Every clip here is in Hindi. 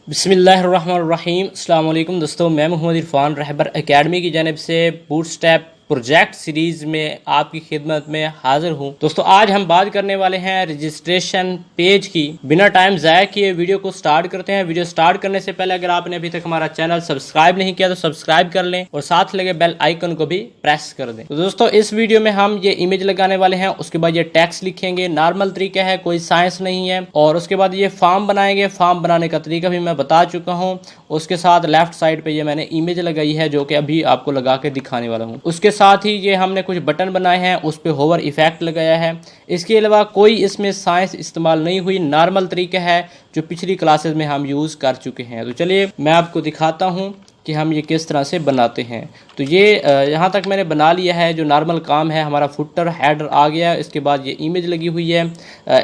बिस्मिल्लाहिर्रहमानिर्रहीम। अस्सलाम वालेकुम दोस्तों, मैं मोहम्मद इरफान रहबर एकेडमी की जानिब से बूटस्ट्रैप प्रोजेक्ट सीरीज़ में आपकी खिदमत में हाजिर हूँ। दोस्तों आज हम बात करने वाले हैं रजिस्ट्रेशन पेज की। बिना टाइम ज़ाया किए वीडियो को स्टार्ट करते हैं। वीडियो स्टार्ट करने से पहले अगर आपने अभी तक हमारा चैनल सब्सक्राइब नहीं किया तो सब्सक्राइब कर लें और साथ लगे बेल आइकन को भी प्रेस कर दें। तो दोस्तों इस वीडियो में हम ये इमेज लगाने वाले हैं, उसके बाद ये टेक्स्ट लिखेंगे। नॉर्मल तरीका है, कोई साइंस नहीं है। और उसके बाद ये फॉर्म बनाएंगे। फॉर्म बनाने का तरीका भी मैं बता चुका हूँ। उसके साथ लेफ्ट साइड पे ये मैंने इमेज लगाई है जो कि अभी आपको लगा के दिखाने वाला हूँ। उसके साथ ही ये हमने कुछ बटन बनाए हैं, उस पर होवर इफेक्ट लगाया है। इसके अलावा कोई इसमें साइंस इस्तेमाल नहीं हुई, नॉर्मल तरीका है जो पिछली क्लासेस में हम यूज़ कर चुके हैं। तो चलिए मैं आपको दिखाता हूँ कि हम ये किस तरह से बनाते हैं। तो ये यहाँ तक मैंने बना लिया है। जो नॉर्मल काम है, हमारा फुटर हेडर आ गया। इसके बाद ये इमेज लगी हुई है।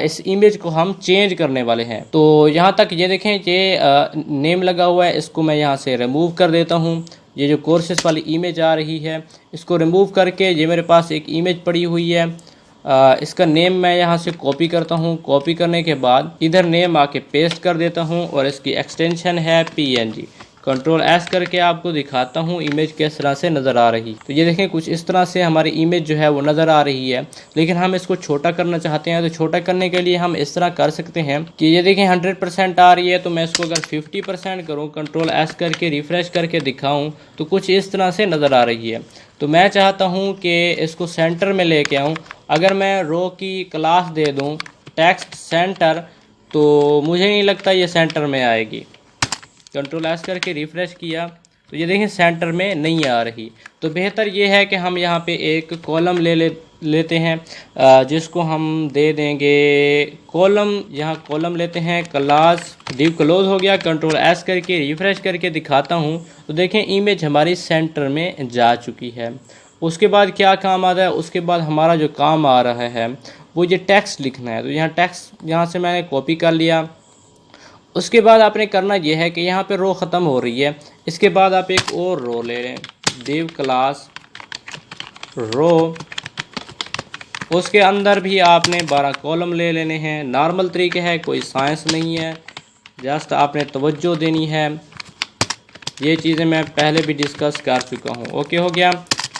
इस इमेज को हम चेंज करने वाले हैं। तो यहाँ तक ये देखें, ये नेम लगा हुआ है, इसको मैं यहाँ से रिमूव कर देता हूँ। ये जो कोर्सेस वाली इमेज आ रही है इसको रिमूव करके ये मेरे पास एक इमेज पड़ी हुई है। इसका नेम मैं यहाँ से कॉपी करता हूँ। कॉपी करने के बाद इधर नेम आके पेस्ट कर देता हूँ और इसकी एक्सटेंशन है PNG। कंट्रोल S करके आपको दिखाता हूँ इमेज किस तरह से नज़र आ रही। तो ये देखें कुछ इस तरह से हमारी इमेज जो है वो नज़र आ रही है। लेकिन हम इसको छोटा करना चाहते हैं, तो छोटा करने के लिए हम इस तरह कर सकते हैं कि ये देखें 100% आ रही है। तो मैं इसको अगर 50% करूँ, कंट्रोल S करके रिफ़्रेश करके दिखाऊँ तो कुछ इस तरह से नज़र आ रही है। तो मैं चाहता हूँ कि इसको सेंटर में लेके आऊँ। अगर मैं रो की क्लास दे दूँ टेक्स्ट सेंटर, तो मुझे नहीं लगता ये सेंटर में आएगी। कंट्रोल S करके रिफ़्रेश किया तो ये देखें सेंटर में नहीं आ रही। तो बेहतर ये है कि हम यहाँ पे एक कॉलम लेते हैं, जिसको हम दे देंगे कॉलम। यहाँ कॉलम लेते हैं, क्लास डिव क्लोज हो गया। कंट्रोल S करके रिफ़्रेश करके दिखाता हूँ तो देखें इमेज हमारी सेंटर में जा चुकी है। उसके बाद क्या काम आता है, उसके बाद हमारा जो काम आ रहा है वो ये टेक्स्ट लिखना है। तो यहाँ टेक्स्ट यहाँ से मैंने कॉपी कर लिया। उसके बाद आपने करना यह है कि यहाँ पे रो ख़त्म हो रही है, इसके बाद आप एक और रो ले लें, डिव क्लास रो। उसके अंदर भी आपने 12 कॉलम ले लेने हैं। नॉर्मल तरीके है, कोई साइंस नहीं है, जस्ट आपने तवज्जो देनी है। ये चीज़ें मैं पहले भी डिस्कस कर चुका हूँ। ओके हो गया।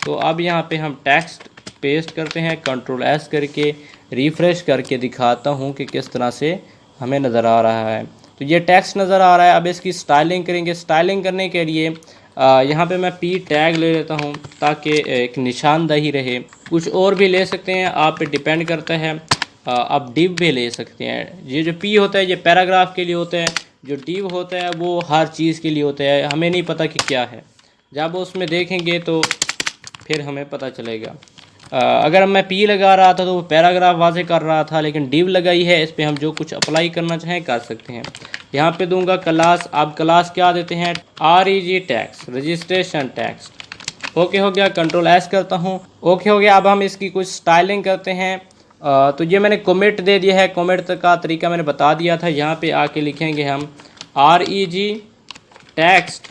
तो अब यहाँ पे हम टेक्स्ट पेस्ट करते हैं। कंट्रोल S करके रिफ़्रेश करके दिखाता हूँ कि किस तरह से हमें नज़र आ रहा है। तो ये टेक्स्ट नज़र आ रहा है। अब इसकी स्टाइलिंग करेंगे। स्टाइलिंग करने के लिए यहाँ पे मैं P टैग ले लेता हूँ ताकि एक निशानदही रहे। कुछ और भी ले सकते हैं, आप पे डिपेंड करता है। आप डिव भी ले सकते हैं। ये जो P होता है ये पैराग्राफ के लिए होता है, जो डिव होता है वो हर चीज़ के लिए होता है। हमें नहीं पता कि क्या है, जब उसमें देखेंगे तो फिर हमें पता चलेगा। अगर मैं P लगा रहा था तो वो पैराग्राफ वाज़े कर रहा था, लेकिन डिव लगाई है, इस पर हम जो कुछ अप्लाई करना चाहें कर सकते हैं। यहाँ पे दूंगा क्लास। अब क्लास क्या देते हैं, REG tax, registration text. Okay हो गया। कंट्रोल S करता हूँ। ओके हो गया। अब हम इसकी कुछ स्टाइलिंग करते हैं। तो ये मैंने कमेंट दे दिया है, कमेंट का तरीका मैंने बता दिया था। यहाँ पे आके लिखेंगे हम REG टेक्स्ट।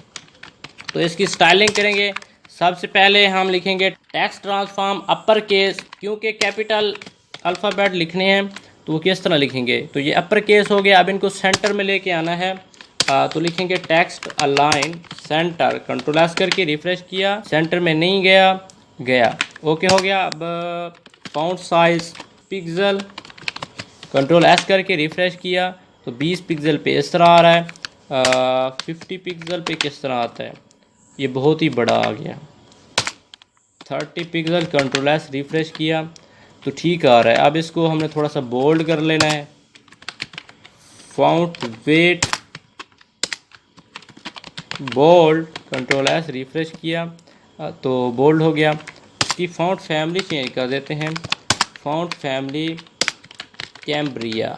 तो इसकी स्टाइलिंग करेंगे। सबसे पहले हम लिखेंगे टेक्स्ट ट्रांसफॉर्म अपर केस, क्योंकि कैपिटल अल्फ़ाबेट लिखने हैं तो वो किस तरह लिखेंगे। तो ये अपर केस हो गया। अब इनको सेंटर में लेके आना है। तो लिखेंगे text align centre. Control S करके रिफ़्रेश किया, सेंटर में नहीं गया। ओके हो गया। अब font size pixel, control S करके रिफ़्रेश किया तो 20 पिक्सल पे इस तरह आ रहा है। 50 पिक्सल पे किस तरह आता है, ये बहुत ही बड़ा आ गया। 30 पिक्सल, कंट्रोल S रिफ़्रेश किया तो ठीक आ रहा है। अब इसको हमने थोड़ा सा बोल्ड कर लेना है। Font weight bold, control S refresh किया तो बोल्ड हो गया। इसकी फ़ॉन्ट फैमिली चेंज कर देते हैं, font family Cambria.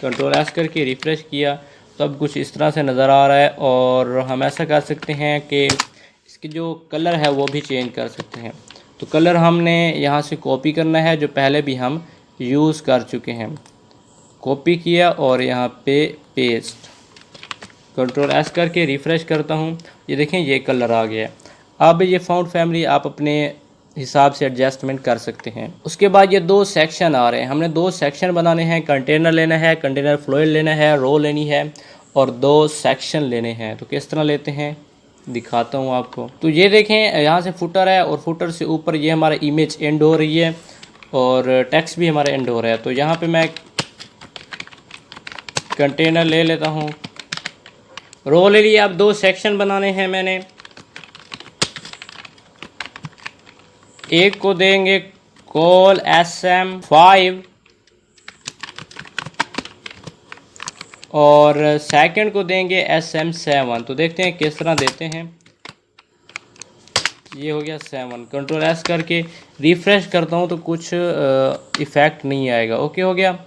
Control S करके रिफ़्रेश किया तो अब कुछ इस तरह से नज़र आ रहा है। और हम ऐसा कर सकते हैं कि इसकी जो कलर है वो भी चेंज कर सकते हैं। तो कलर हमने यहाँ से कॉपी करना है, जो पहले भी हम यूज़ कर चुके हैं। कॉपी किया और यहाँ पे पेस्ट। कंट्रोल S करके रिफ़्रेश करता हूँ, ये देखें ये कलर आ गया। अब ये फ़ॉन्ट फैमिली आप अपने हिसाब से एडजस्टमेंट कर सकते हैं। उसके बाद ये 2 सेक्शन आ रहे हैं। हमने 2 सेक्शन बनाने हैं। कंटेनर लेना है, कंटेनर फ्लोइड लेना है, रो लेनी है। और 2 सेक्शन लेने हैं। तो किस तरह लेते हैं दिखाता हूँ आपको। तो ये देखें यहाँ से फुटर है और फुटर से ऊपर ये हमारा इमेज एंड हो रही है और टेक्स्ट भी हमारा एंड हो रहा है। तो यहाँ पे मैं कंटेनर ले लेता हूँ, रो ले लिया। अब 2 सेक्शन बनाने हैं मैंने। एक को देंगे कॉल SM5 और सेकंड को देंगे SM7। तो देखते हैं किस तरह देते हैं। ये हो गया 7। कंट्रोल S करके रिफ्रेश करता हूँ तो कुछ इफ़ेक्ट नहीं आएगा। ओके हो गया।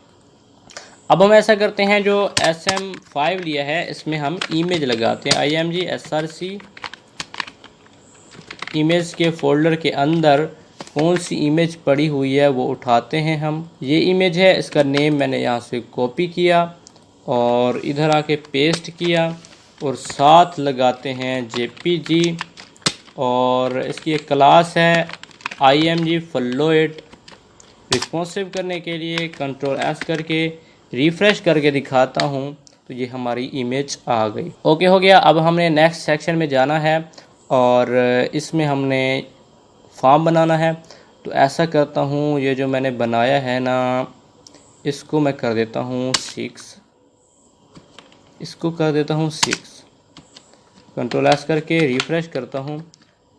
अब हम ऐसा करते हैं, जो SM5 लिया है इसमें हम इमेज लगाते हैं। IMG SRC इमेज के फोल्डर के अंदर कौन सी इमेज पड़ी हुई है वो उठाते हैं हम। ये इमेज है, इसका नेम मैंने यहाँ से कॉपी किया और इधर आके पेस्ट किया और साथ लगाते हैं JPG और इसकी एक क्लास है IMG Fluid। रिस्पॉन्सिव करने के लिए कंट्रोल S करके रिफ़्रेश करके दिखाता हूँ तो ये हमारी इमेज आ गई। ओके हो गया। अब हमने नेक्स्ट सेक्शन में जाना है और इसमें हमने फॉर्म बनाना है। तो ऐसा करता हूँ, ये जो मैंने बनाया है ना इसको मैं कर देता हूँ 6, इसको कर देता हूँ 6। कंट्रोल S करके रिफ़्रेश करता हूँ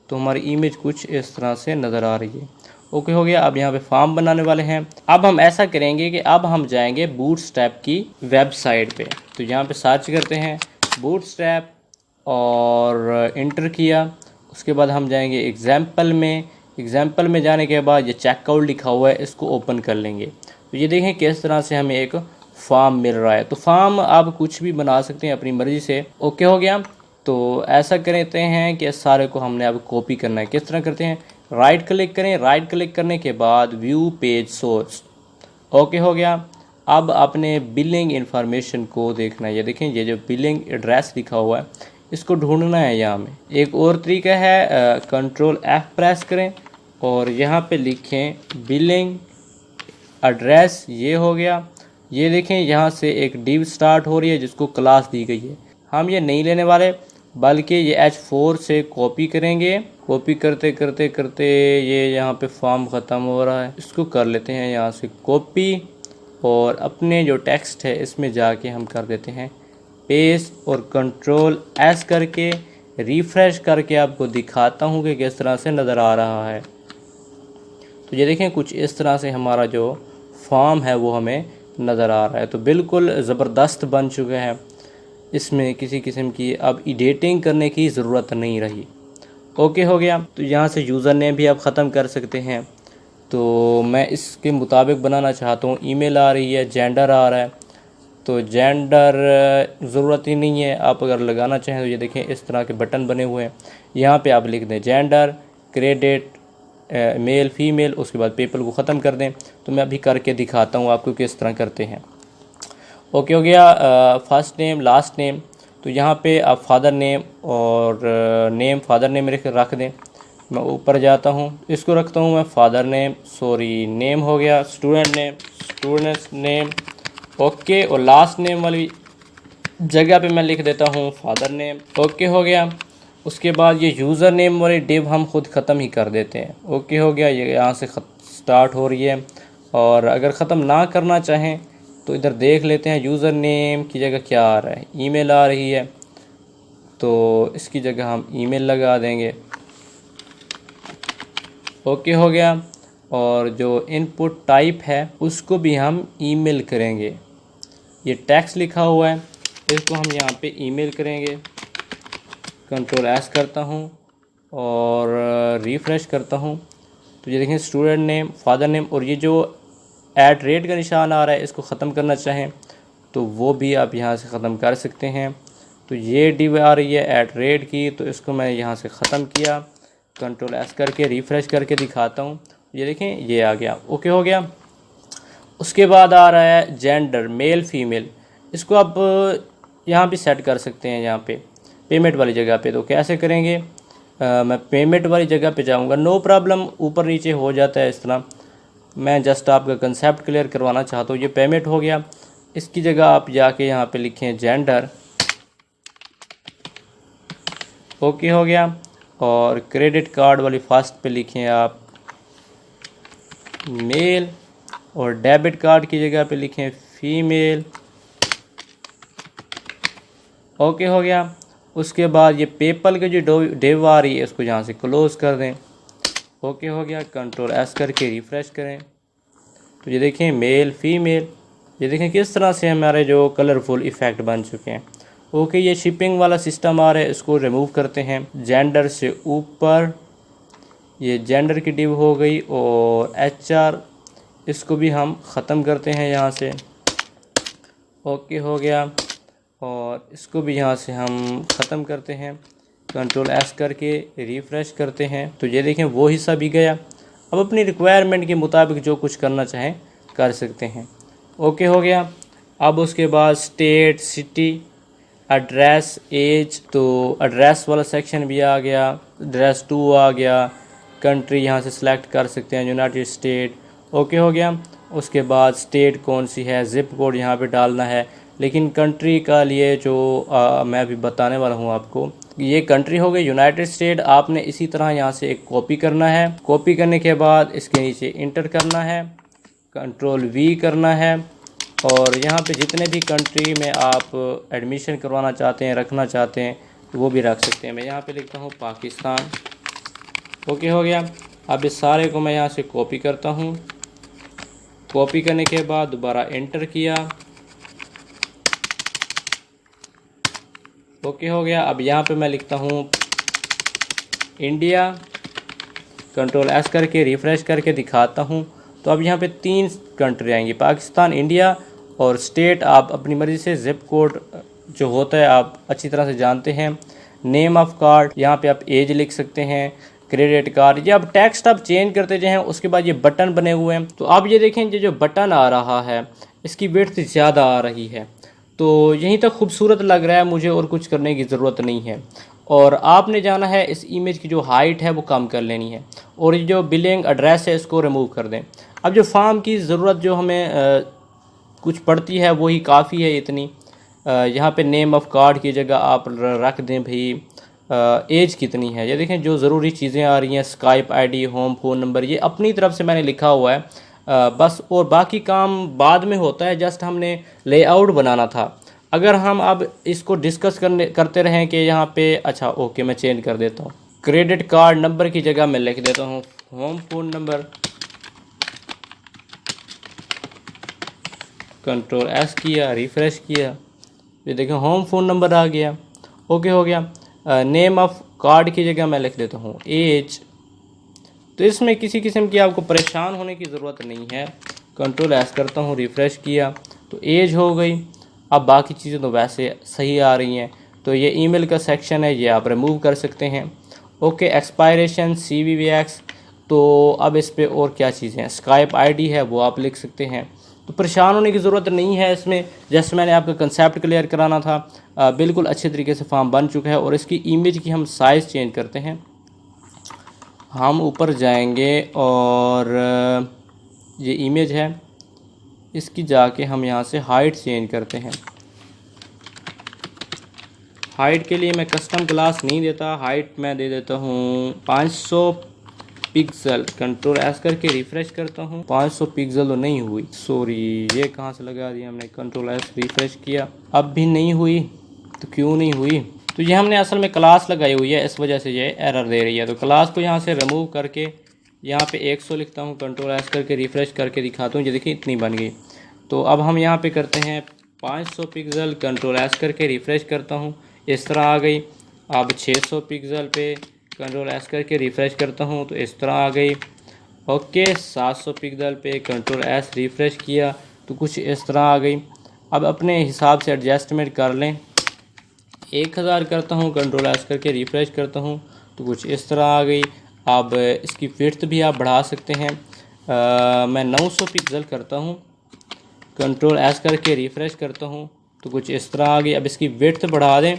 तो हमारी इमेज कुछ इस तरह से नज़र आ रही है। ओके हो गया। अब यहाँ पे फॉर्म बनाने वाले हैं। अब हम ऐसा करेंगे कि अब हम जाएंगे बूटस्ट्रैप की वेबसाइट पे। तो यहाँ पे सर्च करते हैं बूटस्ट्रैप और इंटर किया। उसके बाद हम जाएंगे एग्जाम्पल में। एग्जाम्पल में जाने के बाद ये चेकआउट लिखा हुआ है, इसको ओपन कर लेंगे। तो ये देखें किस तरह से हमें एक फॉर्म मिल रहा है। तो फॉर्म आप कुछ भी बना सकते हैं अपनी मर्ज़ी से। ओके हो गया। तो ऐसा करते हैं कि सारे को हमने अब कॉपी करना है। किस तरह करते हैं, राइट क्लिक करें, राइट क्लिक करने के बाद व्यू पेज सोर्स। ओके हो गया। अब अपने बिलिंग इंफॉर्मेशन को देखना है। ये देखें ये जो बिलिंग एड्रेस लिखा हुआ है इसको ढूंढना है। यहाँ में एक और तरीका है, कंट्रोल F प्रेस करें और यहाँ पे लिखें बिलिंग एड्रेस। ये हो गया। ये देखें यहाँ से एक डिव स्टार्ट हो रही है जिसको क्लास दी गई है। हम ये नहीं लेने वाले बल्कि ये H4 से कॉपी करेंगे। कॉपी करते करते करते ये यहाँ पे फॉर्म ख़त्म हो रहा है, इसको कर लेते हैं यहाँ से कॉपी और अपने जो टेक्स्ट है इसमें जाके हम कर देते हैं पेस्ट और कंट्रोल S करके रिफ़्रेश करके आपको दिखाता हूँ कि किस तरह से नज़र आ रहा है। तो ये देखें कुछ इस तरह से हमारा जो फॉर्म है वो हमें नज़र आ रहा है। तो बिल्कुल ज़बरदस्त बन चुका है। इसमें किसी किस्म की अब एडिटिंग करने की ज़रूरत नहीं रही। ओके हो गया। तो यहाँ से यूज़र नेम भी आप ख़त्म कर सकते हैं। तो मैं इसके मुताबिक बनाना चाहता हूँ। ईमेल आ रही है, जेंडर आ रहा है, तो जेंडर ज़रूरत ही नहीं है। आप अगर लगाना चाहें तो ये देखें इस तरह के बटन बने हुए हैं। यहाँ पे आप लिख दें जेंडर, क्रेडिट, मेल फीमेल, उसके बाद पेपर को ख़त्म कर दें। तो मैं अभी करके दिखाता हूँ आपको किस तरह करते हैं। ओके हो गया। First name, last name. तो यहाँ पे आप फादर नेम और नेम फादर नेम रख दें। मैं ऊपर जाता हूँ, इसको रखता हूँ मैं फादर नेम, सॉरी नेम हो गया। Student name, students name. Okay. और लास्ट नेम वाली जगह पे मैं लिख देता हूँ फादर नेम। ओके हो गया। उसके बाद ये यूज़र नेम वाली डिव हम खुद ख़त्म ही कर देते हैं। ओके हो गया। ये यहाँ से स्टार्ट हो रही है और अगर ख़त्म ना करना चाहें तो इधर देख लेते हैं यूज़र नेम की जगह क्या आ रहा है, ईमेल आ रही है, तो इसकी जगह हम ईमेल लगा देंगे। ओके हो गया। और जो इनपुट टाइप है उसको भी हम ईमेल करेंगे। ये टेक्स्ट लिखा हुआ है, इसको हम यहाँ पे ईमेल करेंगे। कंट्रोल S करता हूँ और रिफ़्रेश करता हूँ तो ये देखें स्टूडेंट नेम, फादर नेम और ये जो @ का निशान आ रहा है इसको ख़त्म करना चाहें तो वो भी आप यहाँ से ख़त्म कर सकते हैं। तो ये डिव आ रही है @ की, तो इसको मैं यहाँ से ख़त्म किया। कंट्रोल S करके रिफ़्रेश करके दिखाता हूँ। ये देखें ये आ गया। ओके हो गया। उसके बाद आ रहा है जेंडर, मेल फीमेल। इसको आप यहाँ भी सेट कर सकते हैं, यहाँ पे पेमेंट वाली जगह पे। तो कैसे करेंगे, मैं पेमेंट वाली जगह पे जाऊँगा। नो प्रॉब्लम, ऊपर नीचे हो जाता है इस तरह। मैं जस्ट आपका कंसेप्ट क्लियर करवाना चाहता हूँ। ये पेमेंट हो गया। इसकी जगह आप जाके यहाँ पे लिखें जेंडर ओके हो गया। और क्रेडिट कार्ड वाली फर्स्ट पे लिखें आप मेल, और डेबिट कार्ड की जगह पे लिखें फीमेल। ओके हो गया। उसके बाद ये पेपल की जो डिव आ रही है इसको यहाँ से क्लोज़ कर दें। ओके हो गया। कंट्रोल एस करके रिफ़्रेश करें तो ये देखें मेल फीमेल, ये देखें किस तरह से हमारे जो कलरफुल इफ़ेक्ट बन चुके हैं। ओके, ये शिपिंग वाला सिस्टम आ रहा है, इसको रिमूव करते हैं। जेंडर से ऊपर ये जेंडर की डिव हो गई, और HR इसको भी हम ख़त्म करते हैं यहाँ से। ओके हो गया। और इसको भी यहाँ से हम ख़त्म करते हैं। कंट्रोल एस करके रिफ़्रेश करते हैं तो ये देखें वो हिस्सा भी गया। अब अपनी रिक्वायरमेंट के मुताबिक जो कुछ करना चाहें कर सकते हैं। ओके हो गया। अब उसके बाद स्टेट, सिटी, एड्रेस, एज, तो एड्रेस वाला सेक्शन भी आ गया, एड्रेस 2 आ गया। कंट्री यहाँ से सिलेक्ट कर सकते हैं, यूनाइटेड स्टेट। ओके हो गया। उसके बाद स्टेट कौन सी है, ज़िप कोड यहाँ पे डालना है। लेकिन कंट्री का लिए जो मैं अभी बताने वाला हूँ आपको, ये कंट्री हो गई यूनाइटेड स्टेट। आपने इसी तरह यहाँ से एक कॉपी करना है। कॉपी करने के बाद इसके नीचे इंटर करना है, कंट्रोल V करना है, और यहाँ पे जितने भी कंट्री में आप एडमिशन करवाना चाहते हैं, रखना चाहते हैं, तो वो भी रख सकते हैं। मैं यहाँ पे लिखता हूँ पाकिस्तान। ओके हो गया। अब इस सारे को मैं यहाँ से कॉपी करता हूँ। कॉपी करने के बाद दोबारा एंटर किया। ओके हो गया। अब यहाँ पे मैं लिखता हूँ इंडिया, कंट्रोल एस करके रिफ़्रेश करके दिखाता हूँ। तो अब यहाँ पे 3 कंट्री आएंगी, पाकिस्तान, इंडिया और स्टेट। आप अपनी मर्ज़ी से ज़िप कोड जो होता है आप अच्छी तरह से जानते हैं। नेम ऑफ़ कार्ड, यहाँ पे आप एज लिख सकते हैं। क्रेडिट कार्ड, ये अब टेक्स्ट आप चेंज करते जाएँ। उसके बाद ये बटन बने हुए हैं, तो आप ये देखें ये जो बटन आ रहा है इसकी विड्थ ज़्यादा आ रही है, तो यहीं तक खूबसूरत लग रहा है मुझे, और कुछ करने की ज़रूरत नहीं है। और आपने जाना है इस इमेज की जो हाइट है वो कम कर लेनी है, और ये जो बिलिंग एड्रेस है इसको रिमूव कर दें। अब जो फॉर्म की ज़रूरत जो हमें कुछ पड़ती है वही काफ़ी है इतनी। यहाँ पे नेम ऑफ़ कार्ड की जगह आप रख दें भाई एज कितनी है। ये देखें जो ज़रूरी चीज़ें आ रही हैं, Skype ID, home phone number, ये अपनी तरफ से मैंने लिखा हुआ है बस, और बाकी काम बाद में होता है। जस्ट हमने लेआउट बनाना था। अगर हम अब इसको डिस्कस करते रहें कि यहाँ पे, अच्छा ओके मैं चेंज कर देता हूँ। क्रेडिट कार्ड नंबर की जगह मैं लिख देता हूँ home phone number. Control S किया, रिफ़्रेश किया, ये देखें होम फ़ोन नंबर आ गया। ओके हो गया। नेम ऑफ़ कार्ड की जगह मैं लिख देता हूँ एज। तो इसमें किसी किस्म की आपको परेशान होने की ज़रूरत नहीं है। कंट्रोल एस करता हूँ, रिफ़्रेश किया तो एज हो गई। अब बाकी चीज़ें तो वैसे सही आ रही हैं। तो ये ईमेल का सेक्शन है, ये आप रिमूव कर सकते हैं। ओके, एक्सपायरेशन CVVX, तो अब इस पे और क्या चीज़ें हैं, स्काइप ID है वो आप लिख सकते हैं। तो परेशान होने की ज़रूरत नहीं है इसमें। जैसे मैंने आपका कंसेप्ट क्लियर कराना था, बिल्कुल अच्छे तरीके से फॉर्म बन चुका है। और इसकी इमेज की हम साइज़ चेंज करते हैं। हम ऊपर जाएंगे और ये इमेज है, इसकी जाके हम यहाँ से हाइट चेंज करते हैं। हाइट के लिए मैं कस्टम क्लास नहीं देता, हाइट मैं दे देता हूँ 500 पिक्सल। कंट्रोल एस करके रिफ़्रेश करता हूँ, 500 पिक्सल तो नहीं हुई, सॉरी ये कहाँ से लगा दिया हमने। कंट्रोल एस रिफ़्रेश किया, अब भी नहीं हुई, तो क्यों नहीं हुई, तो ये हमने असल में क्लास लगाई हुई है, इस वजह से ये एरर दे रही है। तो क्लास को यहाँ से रिमूव करके यहाँ पे 100 लिखता हूँ, कंट्रोल एस करके रिफ़्रेश करके दिखाता हूँ। ये देखिए इतनी बन गई। तो अब हम यहाँ पे करते हैं 500 पिक्सल, कंट्रोल एस करके रिफ़्रेश करता हूँ, इस तरह आ गई। अब 600 पिक्सल पे कंट्रोल एस करके रिफ़्रेश करता हूँ तो इस तरह आ गई। ओके, 700 पिक्सल पे कंट्रोल एस रिफ़्रेश किया तो कुछ इस तरह आ गई। अब अपने हिसाब से एडजस्टमेंट कर लें। 1000 करता हूँ, कंट्रोल एस करके रिफ़्रेश करता हूँ तो कुछ इस तरह आ गई। अब इसकी विड्थ भी आप बढ़ा सकते हैं। मैं 900 पिक्सल करता हूँ, कंट्रोल एस करके रिफ़्रेश करता हूँ तो कुछ इस तरह आ गई। अब इसकी विड्थ बढ़ा दें,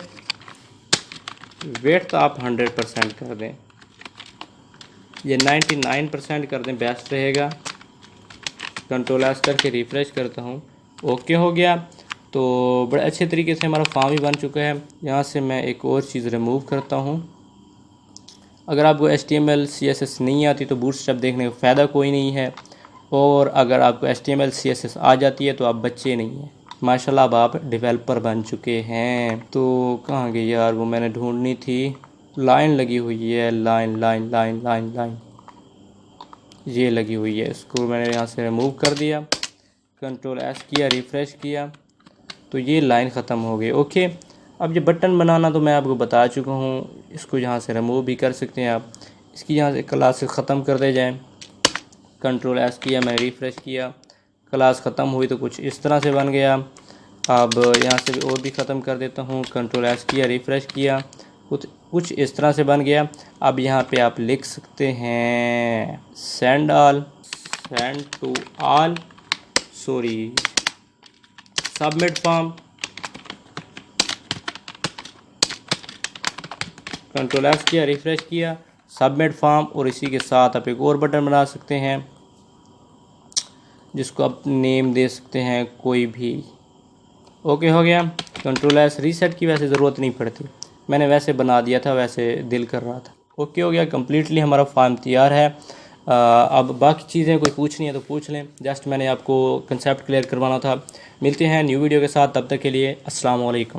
विड्थ आप 100% कर दें, ये 99% कर दें, बेस्ट रहेगा। कंट्रोल एस करके रिफ़्रेश करता हूँ, ओके हो गया। तो बड़े अच्छे तरीके से हमारा फॉर्म भी बन चुका है। यहाँ से मैं एक और चीज़ रिमूव करता हूँ। अगर आपको HTML CSS नहीं आती तो बूटस्ट्रैप देखने का फ़ायदा कोई नहीं है, और अगर आपको HTML CSS आ जाती है तो आप बच्चे नहीं हैं, माशाल्लाह अब आप डेवलपर बन चुके हैं। तो कहाँ गई यार, वो मैंने ढूंढनी थी। लाइन लगी हुई है, line line line line line, ये लगी हुई है। इसको मैंने यहाँ से रिमूव कर दिया, Ctrl S किया, रिफ़्रेश किया, तो ये लाइन ख़त्म हो गई। ओके, अब ये बटन बनाना तो मैं आपको बता चुका हूँ, इसको यहाँ से रिमूव भी कर सकते हैं आप। इसकी यहाँ से क्लास ख़त्म कर दे जाएँ, Ctrl S किया, मैं रिफ़्रेश किया, क्लास ख़त्म हुई तो कुछ इस तरह से बन गया। अब यहाँ से भी और भी ख़त्म कर देता हूँ, Ctrl S किया, रिफ़्रेश किया, कुछ इस तरह से बन गया। अब यहाँ पे आप लिख सकते हैं send to all, sorry, submit form, Ctrl S किया, रिफ़्रेश किया, सबमिट फॉर्म। और इसी के साथ आप एक और बटन बना सकते हैं जिसको आप नेम दे सकते हैं कोई भी। ओके हो गया। Ctrl S, रीसेट की वैसे ज़रूरत नहीं पड़ती, मैंने वैसे बना दिया था, वैसे दिल कर रहा था। ओके हो गया, कम्प्लीटली हमारा फॉर्म तैयार है। अब बाकी चीज़ें कोई पूछनी है तो पूछ लें, जस्ट मैंने आपको कंसेप्ट क्लियर करवाना था। मिलते हैं न्यू वीडियो के साथ, तब तक के लिए अस्सलाम वालेकुम।